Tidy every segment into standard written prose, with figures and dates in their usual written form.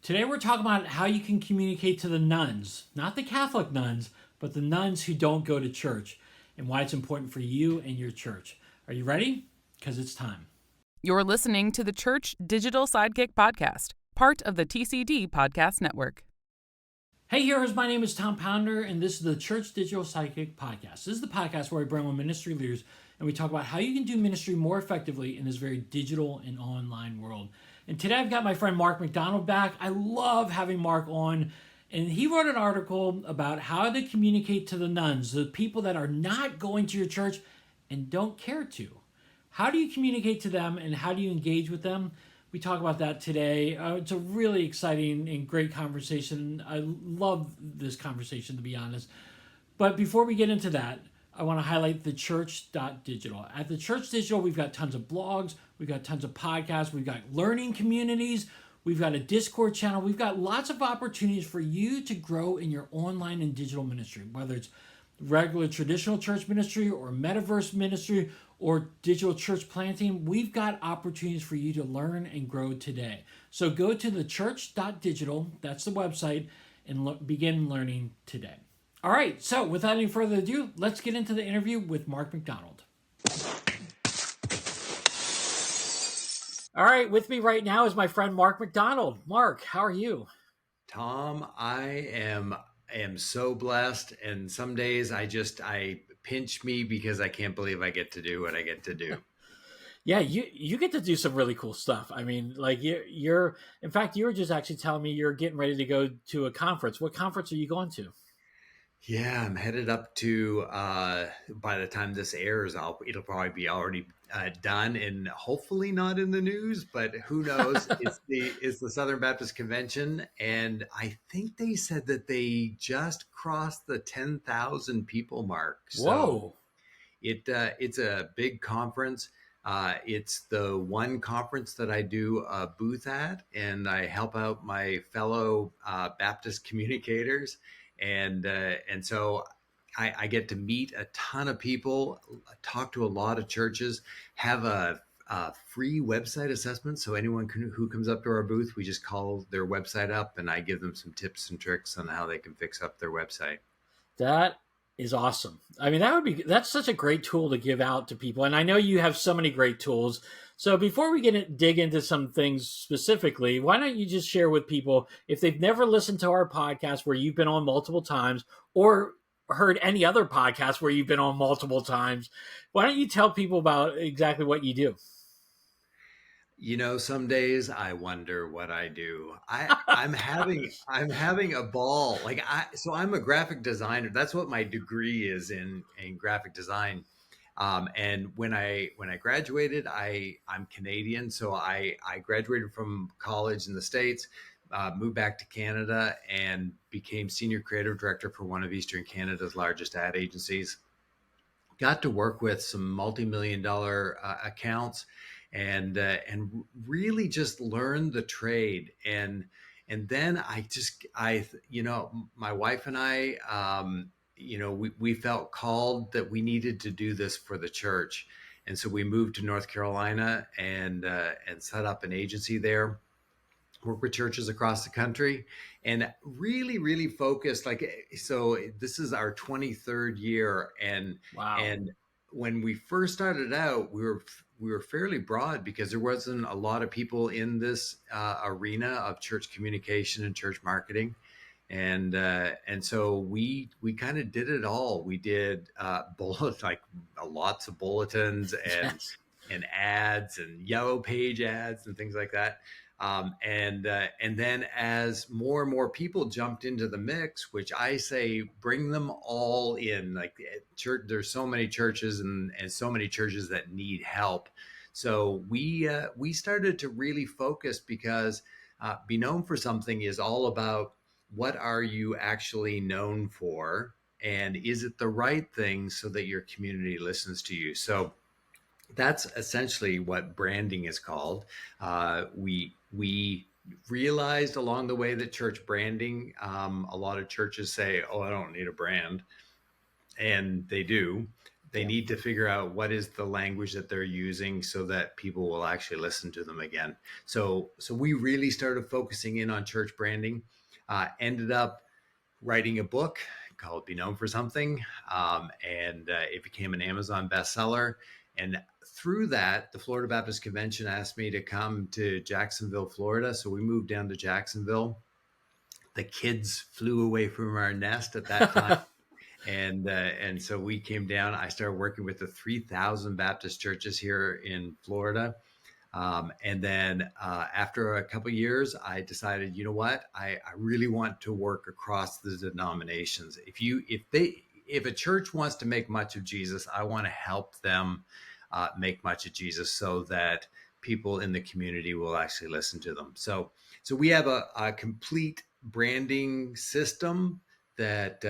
Today we're talking about how you can communicate to the nuns, not the Catholic nuns, but the nuns who don't go to church, and why it's important for you and your church. Are you ready? Because it's time. You're listening to the Church Digital Sidekick Podcast, part of the TCD Podcast Network. Hey heroes, my name is Tom Pounder, and this is the Church Digital Sidekick Podcast. This is the podcast where I bring on ministry leaders and we talk about how you can do ministry more effectively in this very digital and online world. And today I've got my friend Mark MacDonald back. I love having Mark on, and he wrote an article about how to communicate to the nuns, the people that are not going to your church and don't care to. How do you communicate to them and how do you engage with them? We talk about that today. It's a really exciting and great conversation. I love this conversation, to be honest. But before we get into that, I want to highlight theChurch.digital. At theChurch.digital, we've got tons of blogs, we've got tons of podcasts, we've got learning communities, we've got a Discord channel, we've got lots of opportunities for you to grow in your online and digital ministry, whether it's regular traditional church ministry or metaverse ministry or digital church planting. We've got opportunities for you to learn and grow today. So go to theChurch.digital, that's the website, and begin learning today. All right, so without any further ado, let's get into the interview with Mark MacDonald. All right, with me right now is my friend Mark MacDonald. Mark, how are you? Tom, I am so blessed, and some days I pinch me because I can't believe I get to do what I get to do. Yeah, you get to do some really cool stuff. I mean, like you're in fact, you were just actually telling me you're getting ready to go to a conference. What conference are you going to? Yeah, I'm headed up to, by the time this airs, it'll probably be already done and hopefully not in the news, but who knows? It's the Southern Baptist Convention, and I think they said that they just crossed the 10,000 people mark. Whoa. So it's a big conference. It's the one conference that I do a booth at, and I help out my fellow Baptist communicators. And so I get to meet a ton of people, talk to a lot of churches, have a free website assessment. So anyone who comes up to our booth, we just call their website up and I give them some tips and tricks on how they can fix up their website. That is awesome. I mean, that's such a great tool to give out to people. And I know you have so many great tools. So before we dig into some things specifically, why don't you just share with people, if they've never listened to our podcast where you've been on multiple times or heard any other podcast where you've been on multiple times, why don't you tell people about exactly what you do? You know, some days I wonder what I do. I'm having a ball. So I'm a graphic designer. That's what my degree is in graphic design. And when I graduated, I'm Canadian, so I graduated from college in the States, moved back to Canada, and became senior creative director for one of Eastern Canada's largest ad agencies. Got to work with some multi-million-dollar accounts, and really just learned the trade. And then my wife and I, we felt called that we needed to do this for the church. And so we moved to North Carolina and set up an agency there, work with churches across the country, and really focused. So this is our 23rd year. And Wow. And when we first started out, we were fairly broad because there wasn't a lot of people in this arena of church communication and church marketing. And so we kind of did it all. We did lots of bulletins and Yes. and ads and yellow page ads and things like that. And then as more and more people jumped into the mix, which I say bring them all in. Like church, there's so many churches and so many churches that need help. So we started to really focus because be known for something is all about what are you actually known for, and is it the right thing so that your community listens to you. So that's essentially what branding is called. We realized along the way that church branding, a lot of churches say, "Oh, I don't need a brand," and they do. They need to figure out what is the language that they're using so that people will actually listen to them again. So we really started focusing in on church branding, ended up writing a book called Be Known for Something. And it became an Amazon bestseller. And through that, the Florida Baptist Convention asked me to come to Jacksonville, Florida. So we moved down to Jacksonville. The kids flew away from our nest at that time. And so we came down. I started working with the 3,000 Baptist churches here in Florida. And then after a couple of years, I decided, you know what, I really want to work across the denominations. If a church wants to make much of Jesus, I want to help them make much of Jesus so that people in the community will actually listen to them. So we have a complete branding system that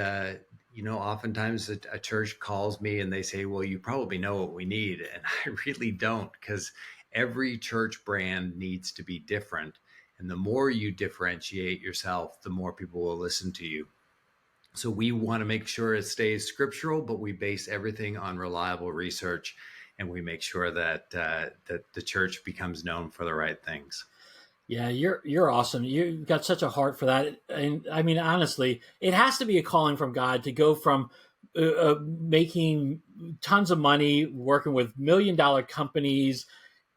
oftentimes a church calls me and they say, well, you probably know what we need. And I really don't, because every church brand needs to be different. And the more you differentiate yourself, the more people will listen to you. So we want to make sure it stays scriptural, but we base everything on reliable research. And we make sure that the church becomes known for the right things. Yeah, you're awesome. You've got such a heart for that, and I mean, honestly, it has to be a calling from God to go from making tons of money, working with $1 million companies,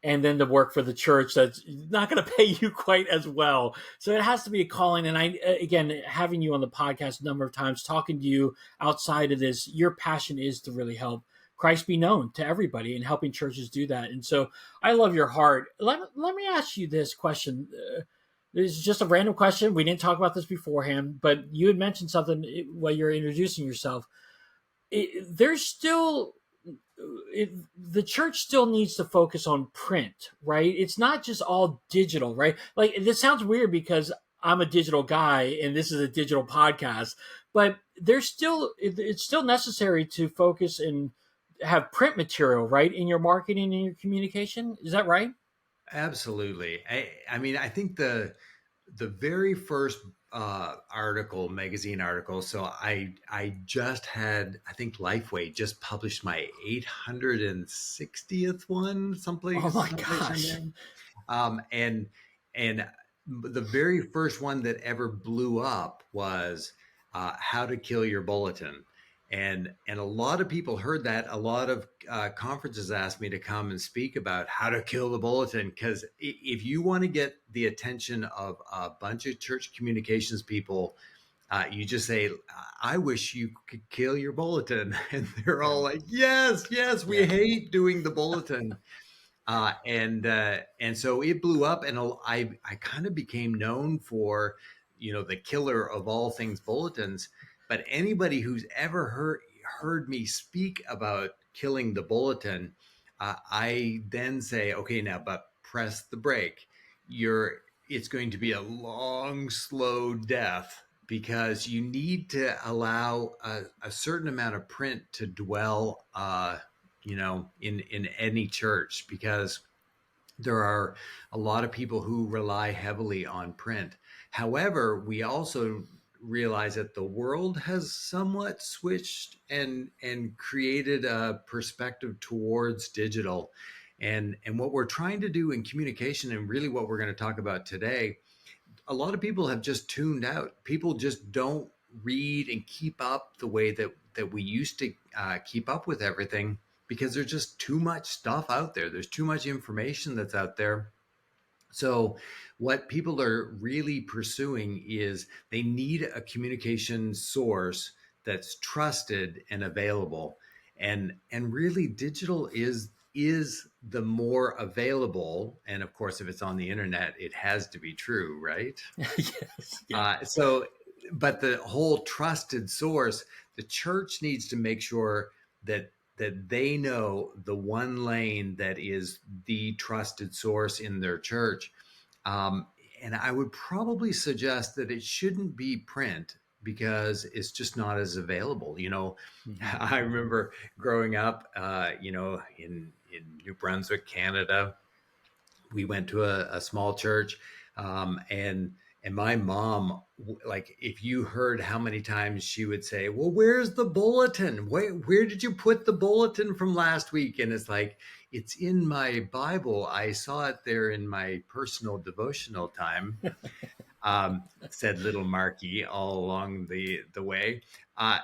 and then to work for the church that's not going to pay you quite as well. So it has to be a calling. And again, having you on the podcast a number of times, talking to you outside of this, your passion is to really help Christ be known to everybody and helping churches do that. And so I love your heart. Let me ask you this question. This is just a random question. We didn't talk about this beforehand, but you had mentioned something while you're introducing yourself. The church still needs to focus on print, right? It's not just all digital, right? Like, this sounds weird because I'm a digital guy and this is a digital podcast, but it's still necessary to focus and have print material, right, in your marketing and your communication. Is that right? Absolutely. I mean, I think the very first magazine article. So I just had, I think Lifeway just published my 860th one, Oh someplace my in gosh. there. And the very first one that ever blew up was How to Kill Your Bulletin. And a lot of people heard that. A lot of conferences asked me to come and speak about how to kill the bulletin, because if you want to get the attention of a bunch of church communications people, you just say, I wish you could kill your bulletin. And they're all like, yes, we hate doing the bulletin. And so it blew up, and I kind of became known for, the killer of all things bulletins. But anybody who's ever heard me speak about killing the bulletin, I then say, okay, now, but press the brake. It's going to be a long, slow death, because you need to allow a certain amount of print to dwell in any church, because there are a lot of people who rely heavily on print. However, we also realize that the world has somewhat switched and created a perspective towards digital. And what we're trying to do in communication, and really what we're going to talk about today, a lot of people have just tuned out. People just don't read and keep up the way that we used to keep up with everything, because there's just too much stuff out there. There's too much information that's out there. So what people are really pursuing is they need a communication source that's trusted and available. And really, digital is the more available. And of course, if it's on the internet, it has to be true, right? Yes. Yeah. But the whole trusted source, the church needs to make sure that they know the one lane that is the trusted source in their church. And I would probably suggest that it shouldn't be print, because it's just not as available. Mm-hmm. I remember growing up, in New Brunswick, Canada. We went to a small church, and And my mom, like, if you heard how many times she would say, well, where's the bulletin? Where did you put the bulletin from last week? And it's like, it's in my Bible. I saw it there in my personal devotional time, said little Marky all along the way. Uh,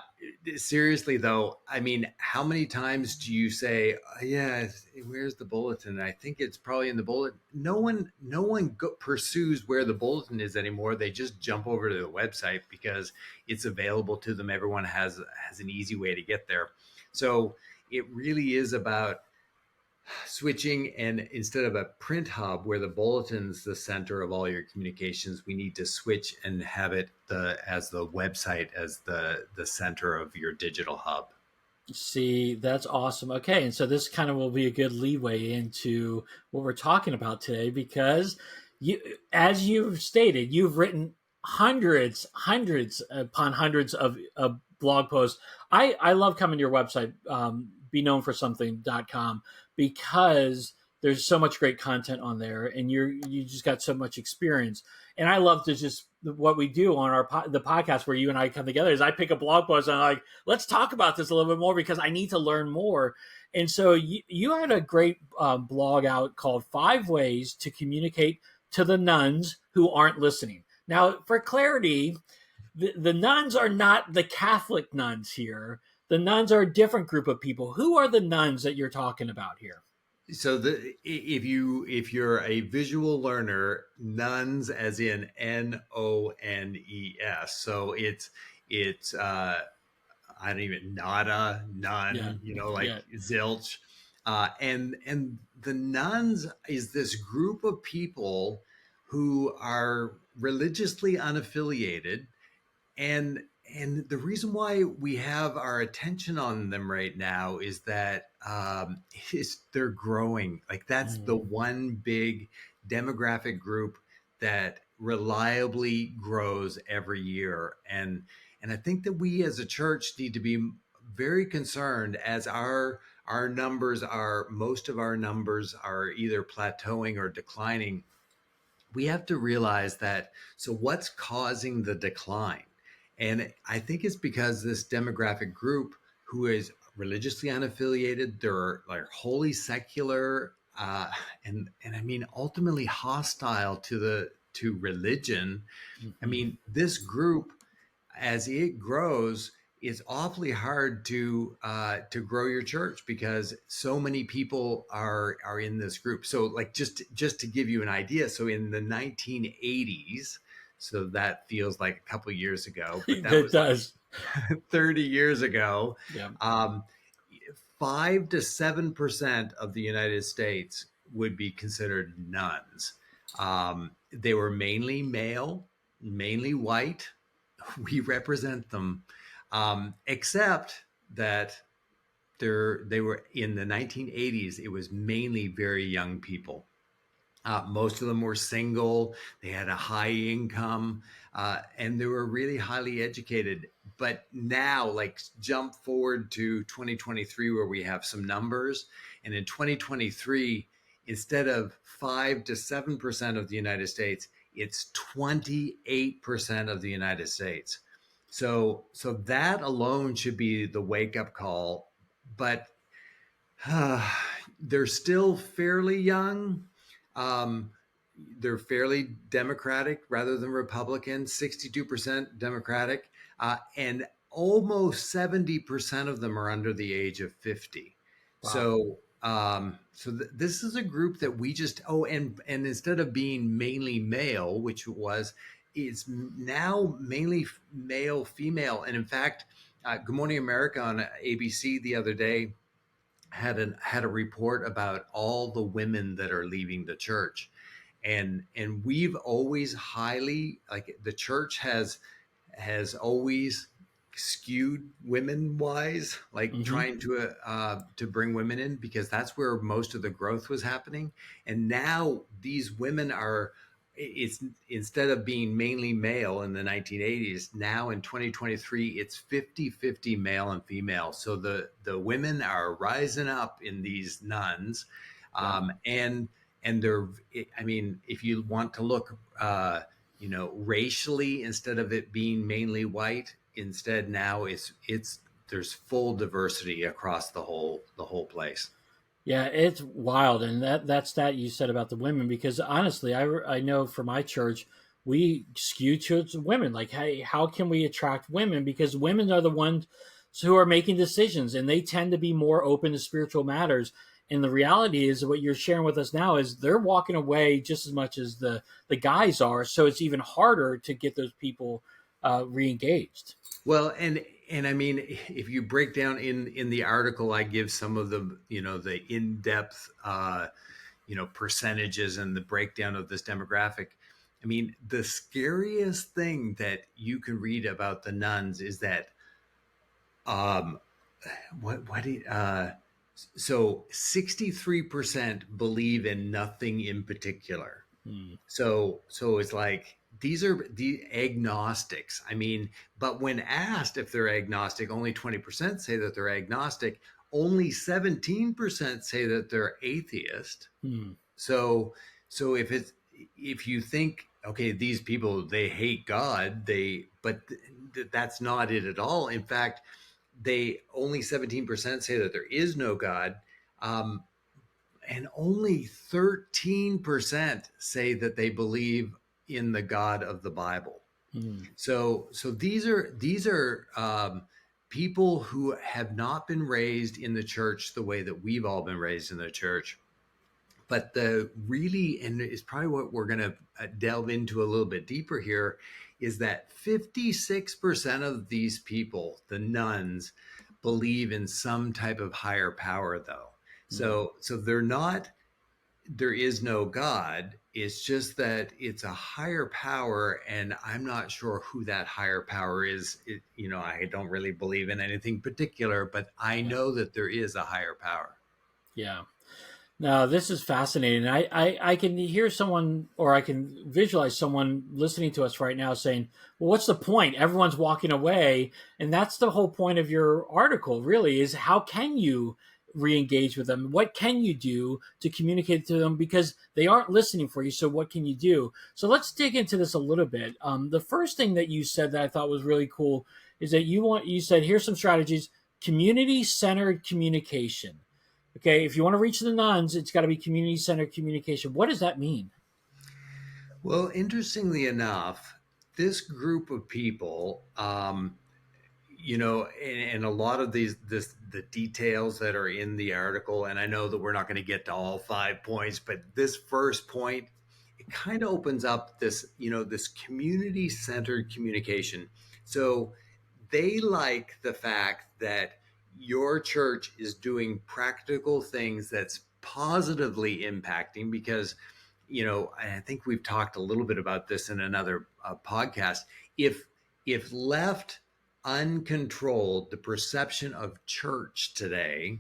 Seriously, though, I mean, how many times do you say, yeah, where's the bulletin? I think it's probably in the bulletin. No one pursues where the bulletin is anymore. They just jump over to the website because it's available to them. Everyone has an easy way to get there. So it really is about switching, and instead of a print hub where the bulletin's the center of all your communications, we need to switch and have it as the website as the center of your digital hub. See, that's awesome. Okay, and so this kind of will be a good leeway into what we're talking about today, because you, as you've stated, you've written hundreds upon hundreds of blog posts. I love coming to your website, beknownforsomething.com, because there's so much great content on there, and you just got so much experience. And I love to just what we do on the podcast where you and I come together is I pick a blog post and I'm like, let's talk about this a little bit more because I need to learn more. And so you had a great blog out called 5 Ways to Communicate to the Nuns Who Aren't Listening. Now, for clarity, the nuns are not the Catholic nuns here. The nuns are a different group of people. Who are the nuns that you're talking about here? So if you're a visual learner, nuns as in NONES. So it's I don't even nada, none, Yeah. zilch. And the nuns is this group of people who are religiously unaffiliated, and the reason why we have our attention on them right now is that they're growing. Like, that's the one big demographic group that reliably grows every year, and I think that we as a church need to be very concerned, as our numbers are, most of our numbers are either plateauing or declining. We have to realize that. So what's causing the decline? And I think it's because this demographic group, who is religiously unaffiliated, they're like wholly secular, and I mean ultimately hostile to religion. I mean, this group, as it grows, it's awfully hard to grow your church because so many people are in this group. So, like, just to give you an idea, so in the 1980s, so that feels like a couple of years ago, but that It was like does. 30 years ago. Yeah. 5 to 7% of the United States would be considered nuns. They were mainly male, mainly white. We represent them, except that they were in the 1980s. It was mainly very young people. Most of them were single. They had a high income, and they were really highly educated. But now, like, jump forward to 2023, where we have some numbers. And in 2023, instead of 5 to 7% of the United States, it's 28% of the United States. So that alone should be the wake up call. But they're still fairly young. Um, they're fairly Democratic rather than Republican, 62% Democratic, and almost 70% of them are under the age of 50. Wow. This is a group that we just, and instead of being mainly male, which it was, it's now mainly male, female. And in fact, Good Morning America on ABC the other day had a report about all the women that are leaving the church, and we've always highly, like, the church has always skewed women wise, like trying to bring women in, because that's where most of the growth was happening. And now these women are, it's, instead of being mainly male in the 1980s, now in 2023 it's 50-50 male and female. So the women are rising up in these nuns, and they're, I mean, if you want to look racially, instead of it being mainly white. Instead, now it's there's full diversity across the whole place. Yeah, it's wild, and that's that you said about the women, because honestly, I know for my church we skew towards women. Like, hey, how can we attract women? Because women are the ones who are making decisions, and they tend to be more open to spiritual matters. And the reality is, what you're sharing with us now is they're walking away just as much as the guys are. So it's even harder to get those people re-engaged. Well, and I mean, if you break down in the article, I give some of the in-depth percentages and the breakdown of this demographic. I mean, the scariest thing that you can read about the nuns is that um what so 63% believe in nothing in particular. Hmm. So it's like these are the agnostics. I mean, but when asked if they're agnostic, only 20% say that they're agnostic. Only 17% say that they're atheist. Hmm. So so if you think, okay, these people, they hate God, that's not it at all. In fact, they only 17% say that there is no God. Um, and only 13% say that they believe in the God of the Bible. Hmm. So these are people who have not been raised in the church the way that we've all been raised in the church. But the really, and it's probably what we're going to delve into a little bit deeper here, is that 56% of these people, the nuns, believe in some type of higher power, though. Hmm. So they're not, there is no God. It's just that it's a higher power, and I'm not sure who that higher power is. I don't really believe in anything particular, but I Yeah. know that there is a higher power. Yeah. No, this is fascinating. I can hear someone, or I can visualize someone listening to us right now saying, well, what's the point? Everyone's walking away. And that's the whole point of your article, really, is how can you re-engage with them? What can you do to communicate to them? Because they aren't listening for you. So what can you do? So let's dig into this a little bit. The first thing that you said that I thought was really cool is that you said, here's some strategies: community-centered communication. Okay, if you want to reach the nuns, it's got to be community centered communication. What does that mean? Well, interestingly enough, this group of people, and a lot of the details that are in the article, and I know that we're not going to get to all 5 points, but this first point, it kind of opens up this community centered communication. So they like the fact that your church is doing practical things that's positively impacting, because I think we've talked a little bit about this in another podcast. If left uncontrolled, the perception of church today,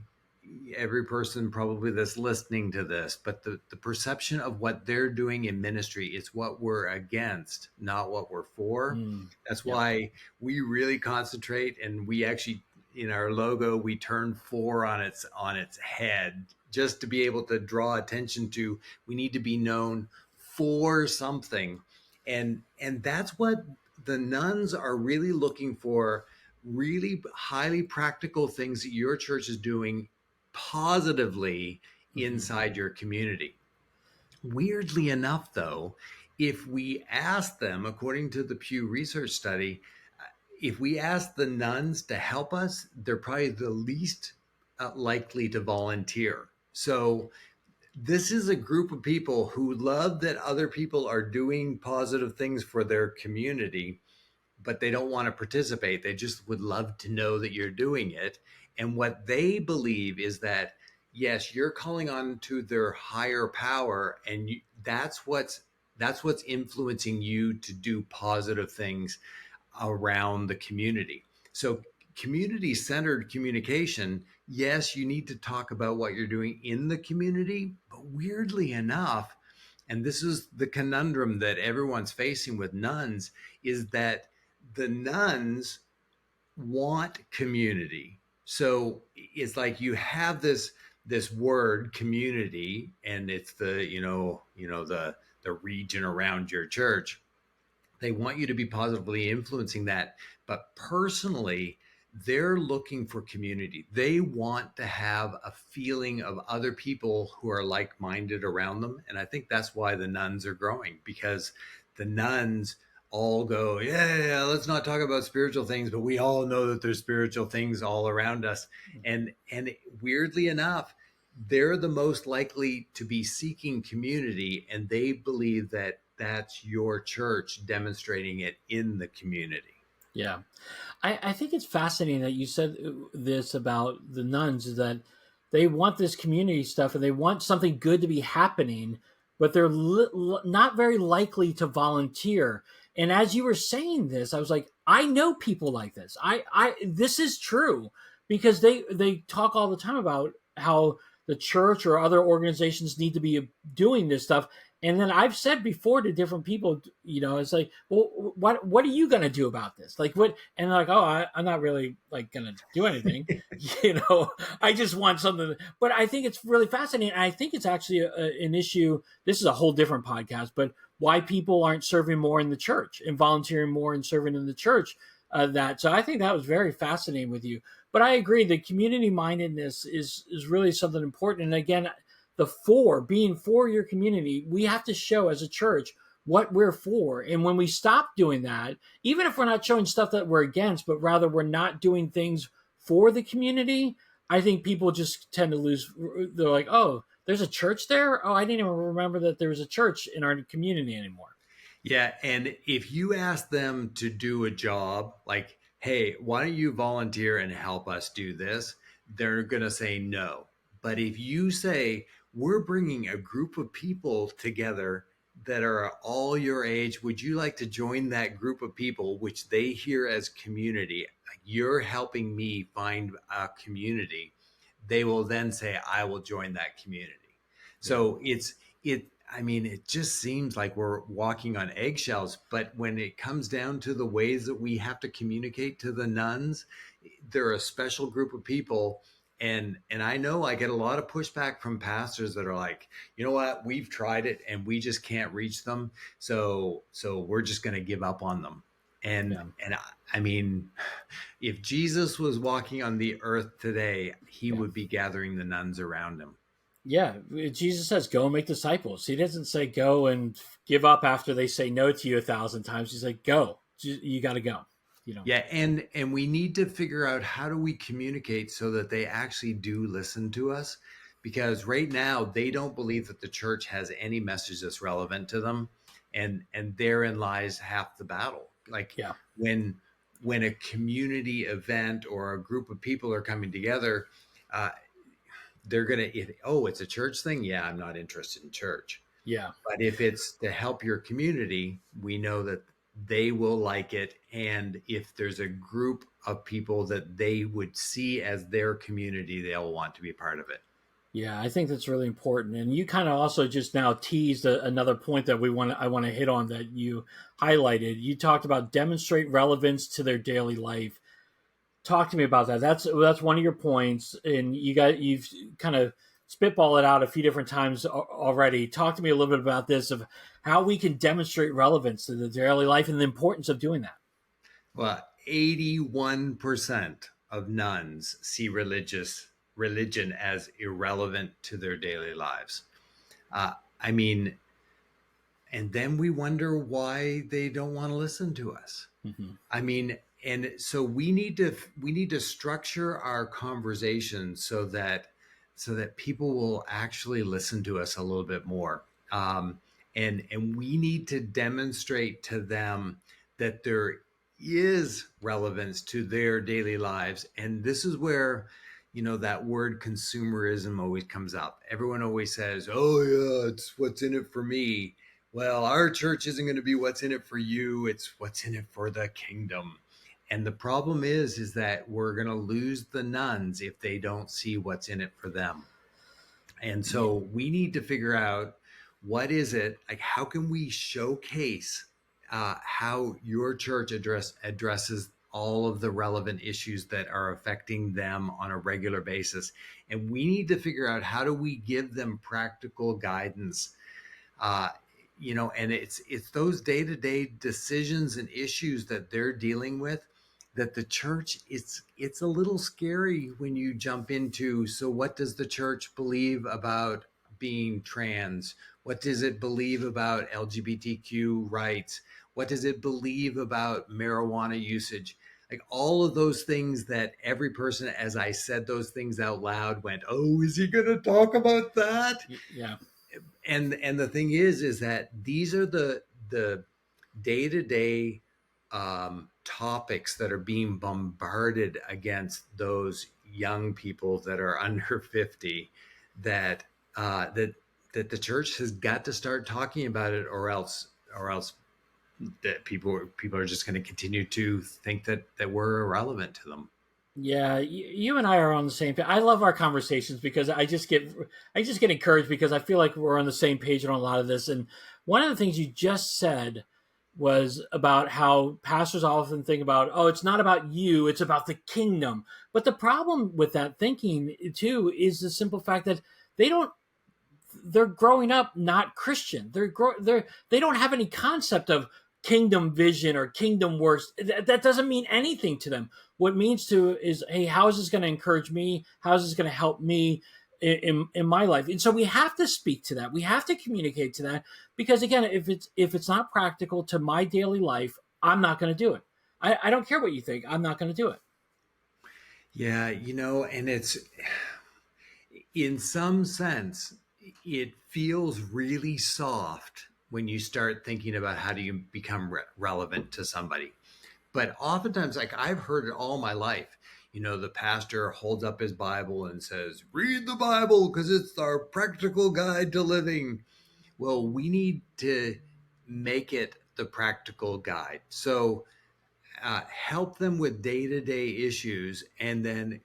every person probably that's listening to this, but the perception of what they're doing in ministry is what we're against, not what we're for. Mm, That's yep. why we really concentrate, and we actually, in our logo, we turn 4 on its head, just to be able to draw attention to, we need to be known for something. And that's what the nuns are really looking for: really highly practical things that your church is doing positively Mm-hmm. inside your community. Weirdly enough, though, if we ask them, according to the Pew Research study, if we ask the nuns to help us, they're probably the least likely to volunteer. So this is a group of people who love that other people are doing positive things for their community, but they don't want to participate. They just would love to know that you're doing it. And what they believe is that, yes, you're calling on to their higher power, and that's what's influencing you to do positive things around the community. So community centered communication, yes, you need to talk about what you're doing in the community, but weirdly enough, and this is the conundrum that everyone's facing with nuns, is that the nuns want community. So it's like you have this word community, and it's the region around your church. They want you to be positively influencing that. But personally, they're looking for community. They want to have a feeling of other people who are like-minded around them. And I think that's why the nuns are growing, because the nuns all go, yeah, let's not talk about spiritual things, but we all know that there's spiritual things all around us. And weirdly enough, they're the most likely to be seeking community, and they believe that that's your church demonstrating it in the community. Yeah. I think it's fascinating that you said this about the nuns, is that they want this community stuff and they want something good to be happening, but they're not very likely to volunteer. And as you were saying this, I was like, I know people like this. This is true, because they talk all the time about how the church or other organizations need to be doing this stuff. And then I've said before to different people, it's like, well, what are you going to do about this? Like, what? And they're like, oh, I'm not really like going to do anything. I just want something. But I think it's really fascinating. I think it's actually an issue. This is a whole different podcast, but why people aren't serving more in the church and volunteering more and serving in the church. So I think that was very fascinating with you. But I agree, the community mindedness is really something important. And again, being for your community, we have to show as a church what we're for. And when we stop doing that, even if we're not showing stuff that we're against, but rather we're not doing things for the community, I think people just tend to lose. They're like, oh, there's a church there? Oh, I didn't even remember that there was a church in our community anymore. Yeah. And if you ask them to do a job like, hey, why don't you volunteer and help us do this? They're going to say no. But if you say, we're bringing a group of people together that are all your age, would you like to join that group of people, which they hear as community? You're helping me find a community. They will then say, I will join that community. So it just seems like we're walking on eggshells, but when it comes down to the ways that we have to communicate to the nuns, they're a special group of people. And I know I get a lot of pushback from pastors that are like, you know what, we've tried it and we just can't reach them. So we're just going to give up on them. And Yeah. I mean, if Jesus was walking on the earth today, he would be gathering the nuns around him. Yeah, Jesus says, go and make disciples. He doesn't say go and give up after they say no to you 1,000 times. He's like, go. You got to go. Yeah, and we need to figure out, how do we communicate so that they actually do listen to us? Because right now they don't believe that the church has any message that's relevant to them, and therein lies half the battle. Like Yeah. when a community event or a group of people are coming together, uh, they're gonna, it's a church thing. Yeah, I'm not interested in church. Yeah. But if it's to help your community, we know that they will like it. And if there's a group of people that they would see as their community, they'll want to be part of it. Yeah, I think that's really important. And you kind of also just now teased another point that I want to hit on that you highlighted. You talked about demonstrate relevance to their daily life. Talk to me about that. That's one of your points, and you've kind of spitball it out a few different times already. Talk to me a little bit about this, of how we can demonstrate relevance to the daily life and the importance of doing that. Well, 81% of nuns see religion as irrelevant to their daily lives. I mean, and then we wonder why they don't want to listen to us. Mm-hmm. I mean, and so we need to structure our conversation so that people will actually listen to us a little bit more. And we need to demonstrate to them that there is relevance to their daily lives. And this is where, that word consumerism always comes up. Everyone always says, oh yeah, it's what's in it for me. Well, our church isn't going to be what's in it for you. It's what's in it for the kingdom. And the problem is that we're going to lose the nuns if they don't see what's in it for them. And so we need to figure out, what is it, like, how can we showcase how your church addresses all of the relevant issues that are affecting them on a regular basis. And we need to figure out, how do we give them practical guidance, and it's those day-to-day decisions and issues that they're dealing with, that the church, it's a little scary when you jump into, so what does the church believe about being trans? What does it believe about LGBTQ rights? What does it believe about marijuana usage? Like all of those things that every person, as I said those things out loud, went, oh, is he going to talk about that? Yeah. And the thing is that these are the day-to-day topics that are being bombarded against those young people that are under 50, that that the church has got to start talking about it, or else that people are just going to continue to think that we're irrelevant to them. Yeah, you and I are on the same page. I love our conversations because I just get encouraged because I feel like we're on the same page on a lot of this. And one of the things you just said was about how pastors often think about, oh, it's not about you, it's about the kingdom. But the problem with that thinking too is the simple fact that they don't they're growing up not Christian. They don't have any concept of kingdom vision or kingdom works. That doesn't mean anything to them. What it means to is, hey, how is this going to encourage me? How is this going to help me in my life? And so we have to speak to that. We have to communicate to that because again, if it's not practical to my daily life, I'm not going to do it. I don't care what you think. I'm not going to do it. Yeah, and it's, in some sense, it feels really soft when you start thinking about how do you become relevant to somebody. But oftentimes, like I've heard it all my life, the pastor holds up his Bible and says, read the Bible because it's our practical guide to living. Well, we need to make it the practical guide. So help them with day-to-day issues, and then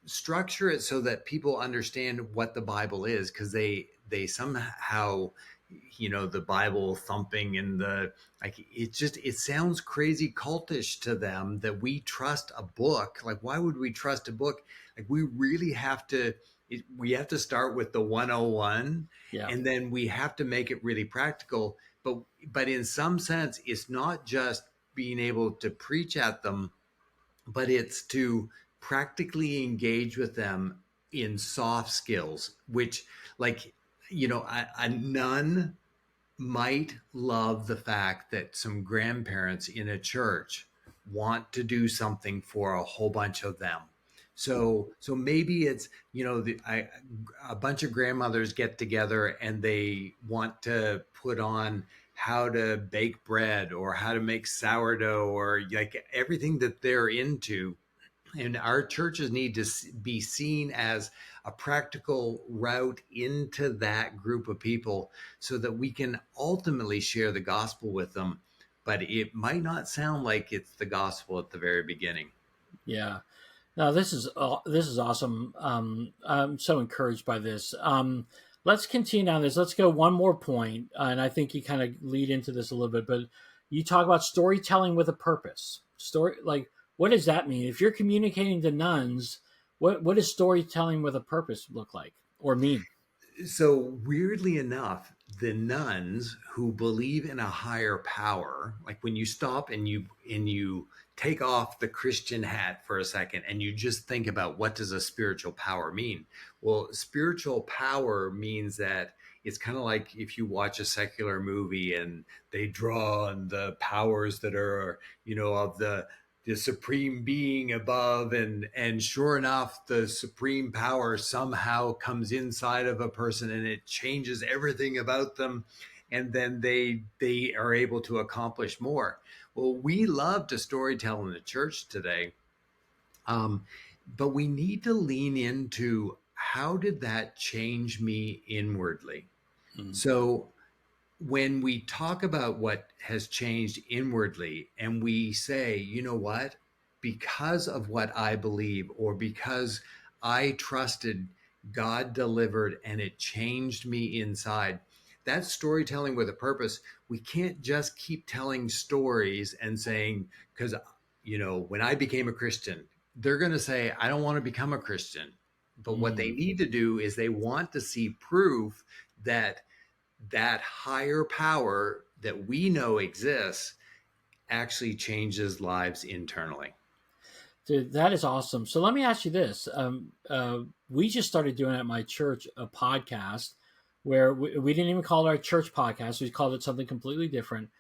structure it so that people understand what the Bible is, because they somehow, the Bible thumping and the, like, it sounds crazy cultish to them that we trust a book. Like, why would we trust a book? Like, we really have to, we have to start with the 101, Yeah. and then we have to make it really practical. But in some sense, it's not just being able to preach at them, but it's to practically engage with them in soft skills, which, like, a nun might love the fact that some grandparents in a church want to do something for a whole bunch of them. So maybe it's, a bunch of grandmothers get together and they want to put on how to bake bread or how to make sourdough, or like everything that they're into. And our churches need to be seen as a practical route into that group of people so that we can ultimately share the gospel with them. But it might not sound like it's the gospel at the very beginning. Yeah. Now this is awesome. I'm so encouraged by this. Let's continue on this. Let's go one more point, and I think you kind of lead into this a little bit. But you talk about storytelling with a purpose. Story, like, what does that mean? If you're communicating to nuns, what does storytelling with a purpose look like or mean? So weirdly enough, the nuns who believe in a higher power, like when you stop and you take off the Christian hat for a second and you just think about, what does a spiritual power mean? Well, spiritual power means that it's kind of like if you watch a secular movie and they draw on the powers that are, of the supreme being above, and sure enough, the supreme power somehow comes inside of a person and it changes everything about them, and then they are able to accomplish more. Well, we love to storytell in the church today, um, but we need to lean into, how did that change me inwardly? Mm. So when we talk about what has changed inwardly and we say, you know what, because of what I believe, or because I trusted, God delivered and it changed me inside, that's storytelling with a purpose. We can't just keep telling stories and saying, because, when I became a Christian, they're going to say, I don't want to become a Christian. But what they Mm. need to do is they want to see proof that that higher power that we know exists actually changes lives internally. Dude, that is awesome. So let me ask you this. We just started doing at my church a podcast where we didn't even call it our church podcast. We called it something completely different,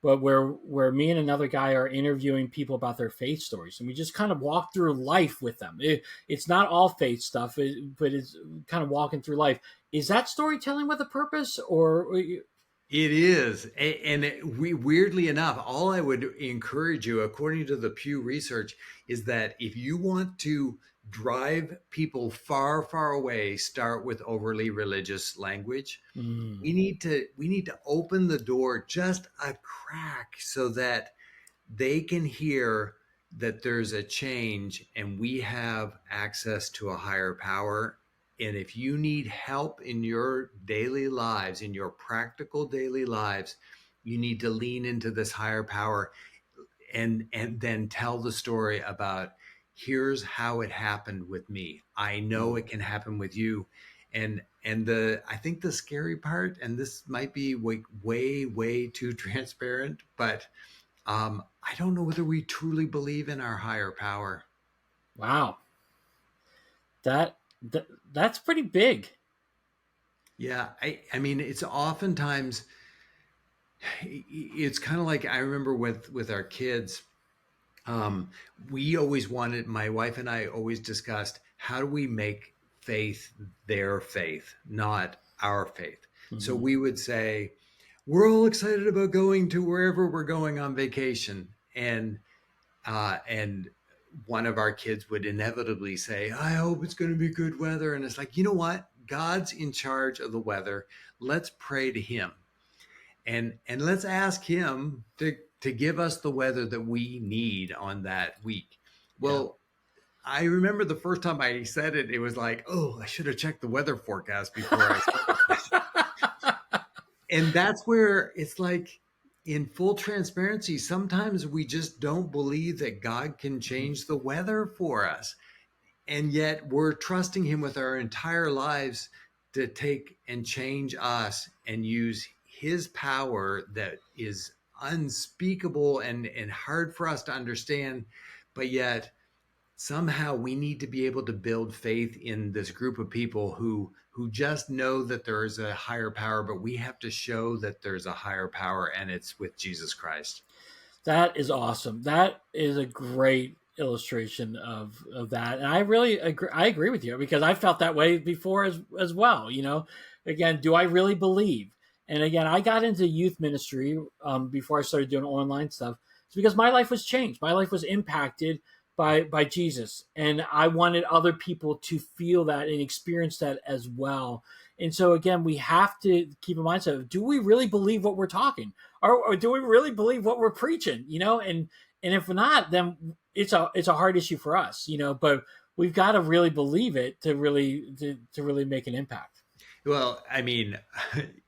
but where me and another guy are interviewing people about their faith stories. And we just kind of walk through life with them. It's not all faith stuff, but it's kind of walking through life. Is that storytelling with a purpose, or It is. We, weirdly enough, all I would encourage you, according to the Pew Research, is that if you want to drive people far, far away, start with overly religious language. Mm, We need to open the door just a crack so that they can hear that there's a change and we have access to a higher power. And if you need help in your daily lives, in your practical daily lives, you need to lean into this higher power and then tell the story about, here's how it happened with me. I know it can happen with you. And the I think the scary part, and this might be way too transparent, but I don't know whether we truly believe in our higher power. wow, that, that's pretty big. Yeah, I mean, it's oftentimes it's kind of like I remember with our kids. Um, we always wanted, my wife and I always discussed, how do we make faith their faith, not our faith? So Mhm. we would say, we're all excited about going to wherever we're going on vacation, and one of our kids would inevitably say, I hope it's going to be good weather. And it's like, you know what? God's in charge of the weather. Let's pray to him, and let's ask him to give us the weather that we need on that week. Yeah. Well, I remember the first time I said it, it was like, oh, I should have checked the weather forecast before I said it. And that's where it's like, in full transparency, sometimes we just don't believe that God can change the weather for us. And yet we're trusting him with our entire lives to take and change us and use his power that is unspeakable and hard for us to understand. But yet somehow we need to be able to build faith in this group of people who just know that there is a higher power, but we have to show that there's a higher power, and it's with Jesus Christ. That is awesome. That is a great illustration of that. And I really agree, I agree with you because I felt that way before as well. You know, again, do I really believe? And again, I got into youth ministry before I started doing online stuff. It's because my life was changed. My life was impacted by Jesus, and I wanted other people to feel that and experience that as well. And so again, we have to keep in mindset of, do we really believe what we're talking? Or do we really believe what we're preaching? You know, and if not, then it's a hard issue for us. You know, but we've got to really believe it to really make an impact. Well, I mean,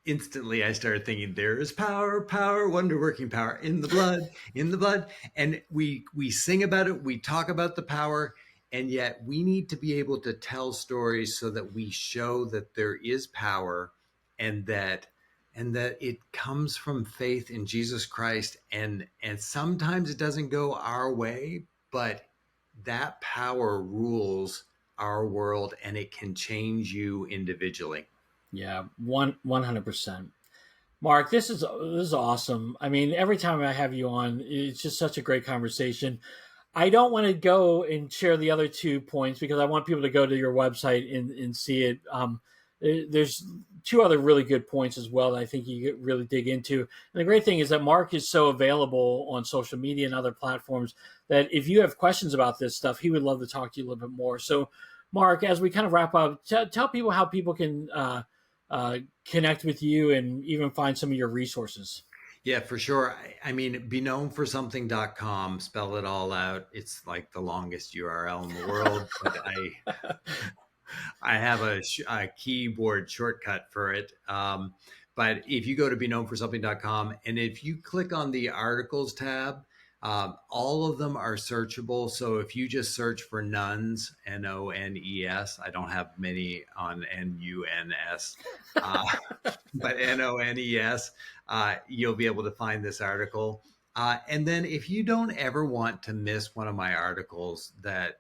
instantly I started thinking, there is power, power, wonder working power in the blood, in the blood. And we sing about it, we talk about the power, and yet we need to be able to tell stories so that we show that there is power, and that it comes from faith in Jesus Christ. And sometimes it doesn't go our way, but that power rules our world and it can change you individually. Yeah, 100%. Mark, this is awesome. I mean, every time I have you on, it's just such a great conversation. I don't want to go and share the other 2 points because I want people to go to your website and see it. There's two other really good points as well that I think you could really dig into. And the great thing is that Mark is so available on social media and other platforms that if you have questions about this stuff, he would love to talk to you a little bit more. So, Mark, as we kind of wrap up, tell people how people can connect with you and even find some of your resources. Yeah, for sure. I mean, be known for something.com, spell it all out. It's like the longest URL in the world, but I have a keyboard shortcut for it. But if you go to be known for something.com, and if you click on the articles tab, All of them are searchable. So if you just search for nuns, Nones, I don't have many on NUNS, but NONES, you'll be able to find this article. And then if you don't ever want to miss one of my articles that,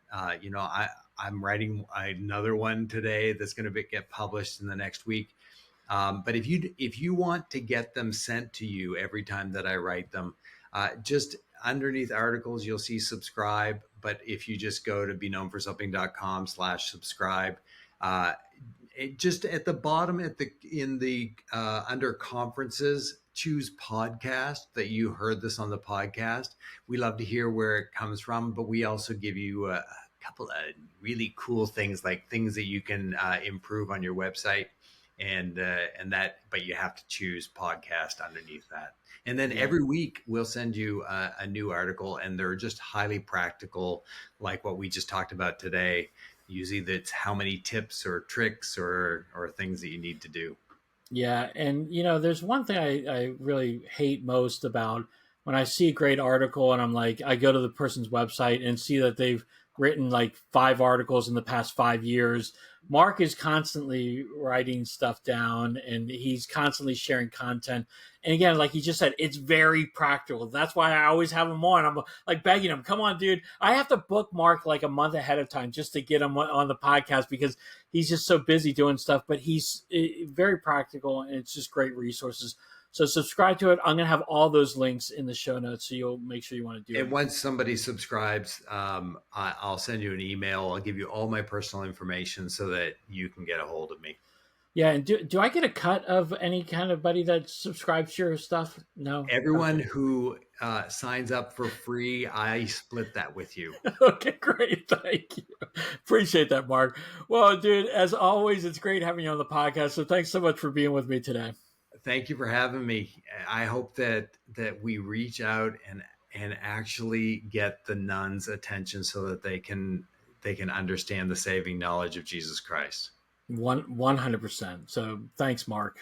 I'm writing another one today that's going to get published in the next week. But if you want to get them sent to you every time that I write them, just underneath articles, you'll see subscribe. But if you just go to beknownforsomething.com/subscribe, just at the bottom under conferences, choose podcast that you heard this on the podcast. We love to hear where it comes from, but we also give you a couple of really cool things, like things that you can improve on your website, but you have to choose podcast underneath that. And then every week we'll send you a new article, and they're just highly practical, like what we just talked about today. Usually that's how many tips or tricks or things that you need to do. Yeah. And, there's one thing I really hate most about when I see a great article and I'm like, I go to the person's website and see that they've written like 5 articles in the past 5 years. Mark is constantly writing stuff down and he's constantly sharing content. And again, like he just said, it's very practical. That's why I always have him on. I'm like begging him, come on, dude. I have to book Mark like a month ahead of time just to get him on the podcast because he's just so busy doing stuff. But he's very practical and it's just great resources. So subscribe to it. I'm going to have all those links in the show notes, so you'll make sure you want to do it. And once somebody subscribes, I'll send you an email. I'll give you all my personal information so that you can get a hold of me. Yeah, and do I get a cut of any kind of buddy that subscribes to your stuff? No. Everyone who signs up for free, I split that with you. Okay, great. Thank you. Appreciate that, Mark. Well, dude, as always, it's great having you on the podcast. So thanks so much for being with me today. Thank you for having me. I hope that we reach out and actually get the nuns' attention so that they can understand the saving knowledge of Jesus Christ. 100%. So thanks, Mark.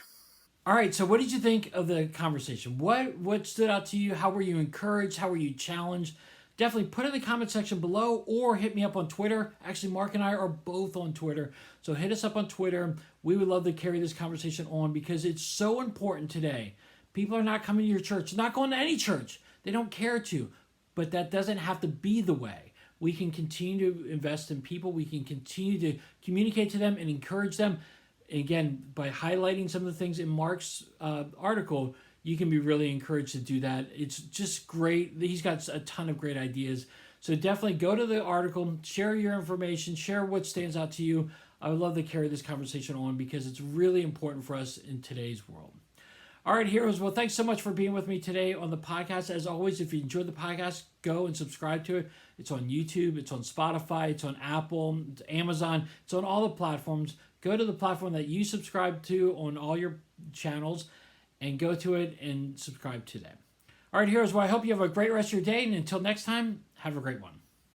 All right. So what did you think of the conversation? What stood out to you? How were you encouraged? How were you challenged? Definitely put in the comment section below or hit me up on Twitter. Actually, Mark and I are both on Twitter. So hit us up on Twitter. We would love to carry this conversation on because it's so important today. People are not coming to your church, not going to any church. They don't care to. But that doesn't have to be the way. We can continue to invest in people. We can continue to communicate to them and encourage them. Again, by highlighting some of the things in Mark's article, you can be really encouraged to do that. It's just great. He's got a ton of great ideas. So definitely go to the article, share your information, share what stands out to you. I would love to carry this conversation on because it's really important for us in today's world. All right, heroes. Well, thanks so much for being with me today on the podcast. As always, if you enjoyed the podcast, go and subscribe to it. It's on YouTube. It's on Spotify. It's on Apple. It's Amazon. It's on all the platforms. Go to the platform that you subscribe to on all your channels and go to it and subscribe today. All right, heroes. Well, I hope you have a great rest of your day. And until next time, have a great one.